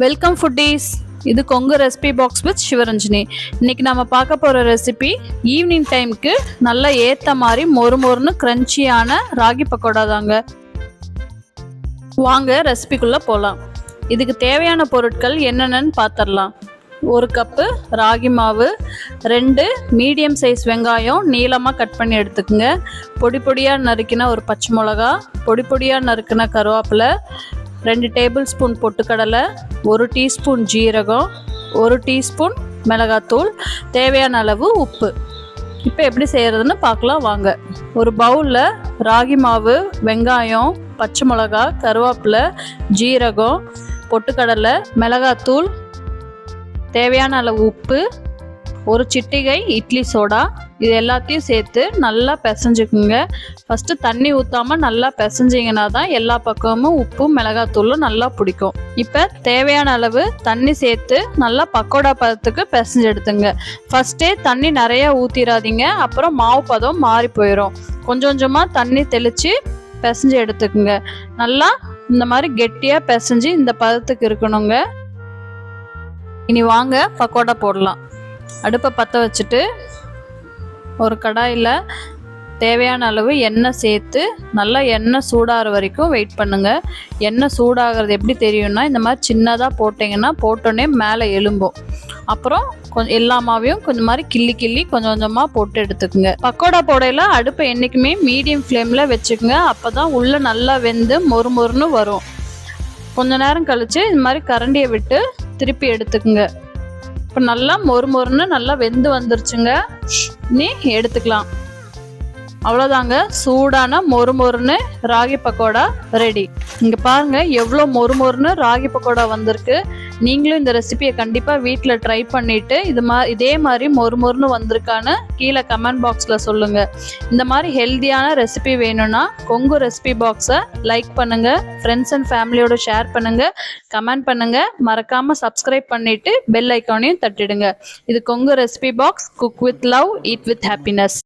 Welcome foodies. இது Kongu recipe box with Sivaranjini. இன்னைக்கு நம்ம பார்க்க போகிற ரெசிபி ஈவினிங் டைமுக்கு நல்லா ஏற்ற மாதிரி மொறுன்னு கிரன்ச்சியான ராகி பக்கோடா தாங்க. வாங்க ரெசிபிக்குள்ளே போகலாம். இதுக்கு தேவையான பொருட்கள் என்னென்னு பார்த்துடலாம். 1 கப்பு ராகி மாவு, 2 மீடியம் சைஸ் வெங்காயம் நீளமாக கட் பண்ணி எடுத்துக்கோங்க. பொடி பொடியாக நறுக்கின ஒரு பச்சை மிளகா, பொடி பொடியாக நறுக்கின கருவேப்பிலை, 2 டேபிள் ஸ்பூன் பொட்டுக்கடலை, 1 டீஸ்பூன் ஜீரகம், 1 டீஸ்பூன் மிளகாத்தூள், தேவையான அளவு உப்பு. இப்போ எப்படி செய்கிறதுன்னு பார்க்கலாம் வாங்க. ஒரு பவுலில் ராகி மாவு, வெங்காயம், பச்சை மிளகா, கருவேப்பிலை, ஜீரகம், பொட்டுக்கடலை, மிளகாத்தூள், தேவையான அளவு உப்பு, 1 சிட்டிகை இட்லி சோடா, இது எல்லாத்தையும் சேர்த்து நல்லா பிசைஞ்சுக்குங்க. ஃபஸ்ட்டு தண்ணி ஊற்றாமல் நல்லா பிசைஞ்சிங்கன்னா தான் எல்லா பக்கமும் உப்பும் மிளகாத்தூளும் நல்லா பிடிக்கும். இப்போ தேவையான அளவு தண்ணி சேர்த்து நல்லா பக்கோடா பதத்துக்கு பிசைஞ்சு எடுத்துங்க. ஃபஸ்ட்டே தண்ணி நிறையா ஊற்றிடாதீங்க, அப்புறம் மாவு பதம் மாறி போயிடும். கொஞ்சம் கொஞ்சமாக தண்ணி தெளித்து பிசைஞ்சு எடுத்துக்குங்க. நல்லா இந்த மாதிரி கெட்டியாக பிசைஞ்சு இந்த பதத்துக்கு இருக்கணுங்க. இனி வாங்க பக்கோடா போடலாம். அடுப்பை பற்ற வச்சுட்டு ஒரு கடாயில் தேவையான அளவு எண்ணெய் சேர்த்து நல்லா எண்ணெய் சூடாகிற வரைக்கும் வெயிட் பண்ணுங்கள். எண்ணெய் சூடாகிறது எப்படி தெரியும்னா, இந்த மாதிரி சின்னதாக போட்டிங்கன்னா போட்டோன்னே மேலே எலும்பும். அப்புறம் எல்லா மாவையும் கொஞ்சம் மாதிரி கிள்ளி கொஞ்சம் கொஞ்சமாக போட்டு எடுத்துக்கோங்க. பக்கோடா போடையில் அடுப்பை என்றைக்குமே மீடியம் ஃப்ளேமில் வச்சுக்கோங்க. அப்போ தான் உள்ளே நல்லா வெந்து மொறுன்னு வரும். கொஞ்ச நேரம் கழித்து இந்த மாதிரி கரண்டியை விட்டு திருப்பி எடுத்துக்குங்க. இப்போ நல்லா மொறுன்னு நல்லா வெந்து வந்துருச்சுங்க. நீ எடுத்துக்கலாம். அவ்வளோதாங்க, சூடான மொறுன்னு ராகி பக்கோடா ரெடி. இங்கே பாருங்கள் எவ்வளோ மொறுன்னு ராகி பக்கோடா வந்திருக்கு. நீங்களும் இந்த ரெசிபியை கண்டிப்பாக வீட்டில் ட்ரை பண்ணிவிட்டு இதே மாதிரி மொறுன்னு வந்திருக்கான்னு கீழே கமெண்ட் பாக்ஸில் சொல்லுங்கள். இந்த மாதிரி ஹெல்த்தியான ரெசிபி வேணும்னா கொங்கு ரெசிபி பாக்ஸை லைக் பண்ணுங்கள், ஃப்ரெண்ட்ஸ் அண்ட் ஃபேமிலியோட ஷேர் பண்ணுங்கள், கமெண்ட் பண்ணுங்கள், மறக்காமல் சப்ஸ்கிரைப் பண்ணிவிட்டு பெல் ஐக்கானையும் தட்டிடுங்க. இது Kongu recipe box. Cook with love, eat with happiness.